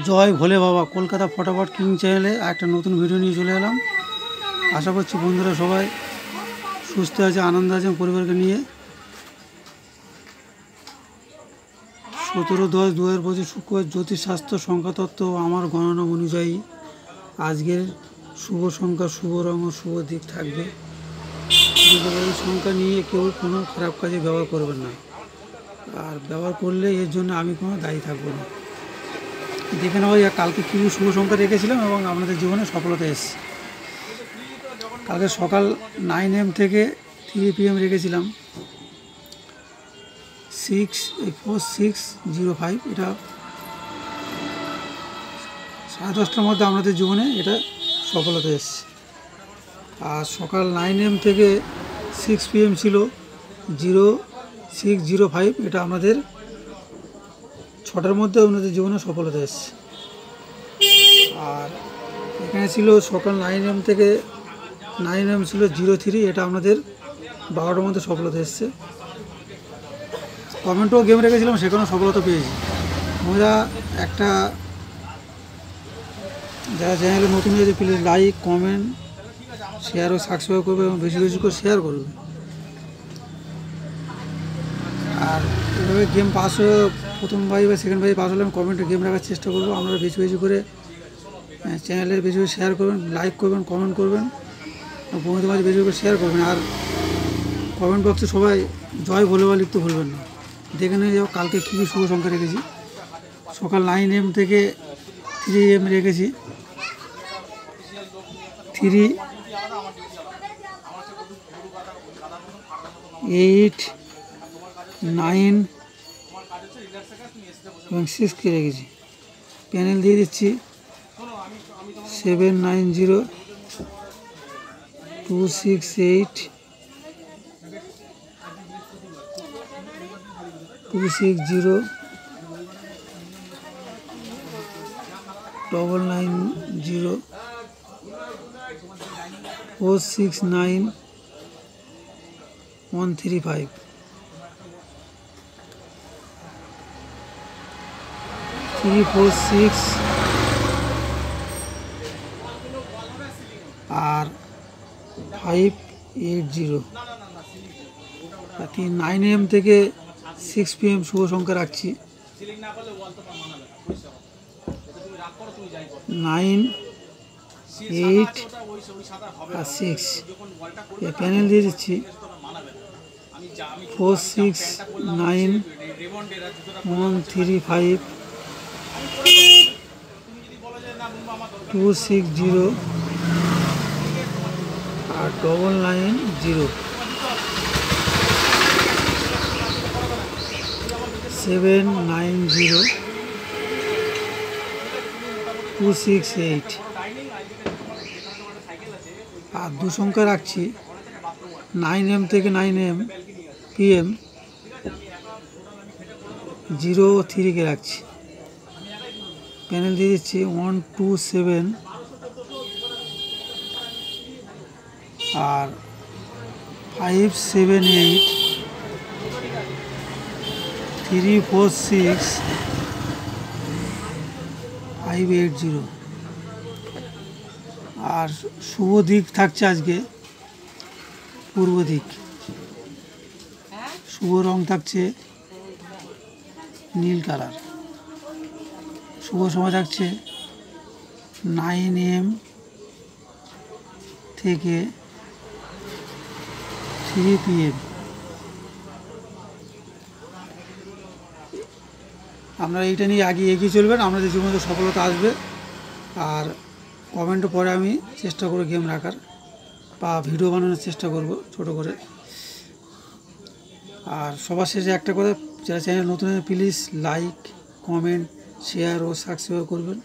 জয় ভোলে বাবা। কলকাতা ফটাফট কিং চ্যানেলে একটা নতুন ভিডিও নিয়ে চলে এলাম। আশা করছি বন্ধুরা সবাই সুস্থ আছে, আনন্দ আছে পরিবারকে নিয়ে। 17-10-2025 শুক্রবার জ্যোতিষশাস্ত্র সংখ্যাতত্ত্ব আমার গণনা অনুযায়ী আজকের শুভ সংখ্যা, শুভ রঙ ও শুভ দিক থাকবে। এই সংখ্যা নিয়ে কেউ কোনো খারাপ কাজে ব্যবহার করবেন না, আর ব্যবহার করলে এর জন্য আমি কোনো দায়ী থাকবো না। দেখে নেওয়া যায় কালকে কী শুভ সংখ্যা রেখেছিলাম এবং আপনাদের জীবনে সফলতা এসেছে। কালকে সকাল 9 AM থেকে 3 PM রেখেছিলাম 4605। এটা 10:30টার মধ্যে আপনাদের জীবনে এটা সফলতা এসেছে। আর সকাল 9 AM থেকে 6 PM ছিল 0605। এটা আমাদের 6টার মধ্যে আপনাদের জীবনে সফলতা এসেছে। আর এখানে ছিল সকাল 9 AM থেকে 9 AM ছিল 03। এটা আপনাদের 12টার মধ্যে সফলতা এসেছে। কমেন্টও গেম রেখেছিলাম, সেখানেও সফলতা পেয়েছি। আমরা একটা যারা চ্যানেলে নতুন হয়েছে প্লিজ লাইক, কমেন্ট, শেয়ার ও সাবস্ক্রাইব করবে এবং বেশি বেশি করে শেয়ার করবে। আর এভাবে গেম পাস হয়ে প্রথম ভাই বা সেকেন্ড ভাই পাস হলে আমি কমেন্টে গেম রাখার চেষ্টা করবো। আপনারা বেশি বেশি করে চ্যানেলের বেশি বেশি শেয়ার করবেন, লাইক করবেন, কমেন্ট করবেন, বন্ধুদের মাঝে বেশি করে শেয়ার করবেন। আর কমেন্ট বক্সে সবাই জয় ভোলে বাবা লিখতে ভুলবেন না। দেখে নিয়ে যাও কালকে কী কী শুভ সংখ্যা রেখেছি। সকাল 9 AM থেকে 3 AM রেখেছি 3, 8, 9 এবং 6কে রেখেছি। প্যানেল দিয়ে দিচ্ছি 790, 268, 260, 990, 469, 135, 346 আর 580। 9 AM থেকে 6 PM শুভ সংখ্যা রাখছি 9, 8 আর 6। এই প্যানেল দিয়ে দিচ্ছি 469, 135, 260 আর 990, 790, 268। আর দু সংখ্যা রাখছি 9 AM থেকে 9 PM 03কে রাখছি। প্যানেল দিয়ে দিচ্ছি 127 আর 578, 346, 580। আর শুভ দিক থাকছে আজকে পূর্ব দিক। শুভ রং থাকছে নীল কালার। শুভ সময় থাকছে 9 AM থেকে 3 PM। আপনারা এইটা নিয়ে এগিয়ে চলবেন, আপনাদের জীবনে সফলতা আসবে। আর কমেন্টও পরে আমি চেষ্টা করব গেম রাখার বা ভিডিও বানানোর চেষ্টা করব ছোট করে। আর সবার শেষে একটা কথা, যারা চ্যানেল নতুন প্লিজ লাইক, কমেন্ট, শেয়ার ও সাবস্ক্রাইব করবেন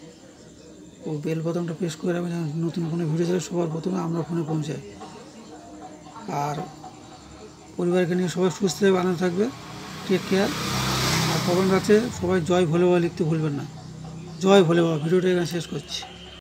ও বেল বাটনটা প্রেস করে রাখবেন যেন নতুন কোনো ভিডিও চলে সবার প্রথমে আমরা ফোনে পৌঁছাই। আর পরিবারকে নিয়ে সবাই সুস্থ থাকবে, আনন্দ থাকবে। Take care. আর কমেন্ট আছে সবাই জয় ভোলে বাবা লিখতে ভুলবেন না। জয় ভোলে বাবা। ভিডিওটা এখানে শেষ করছি।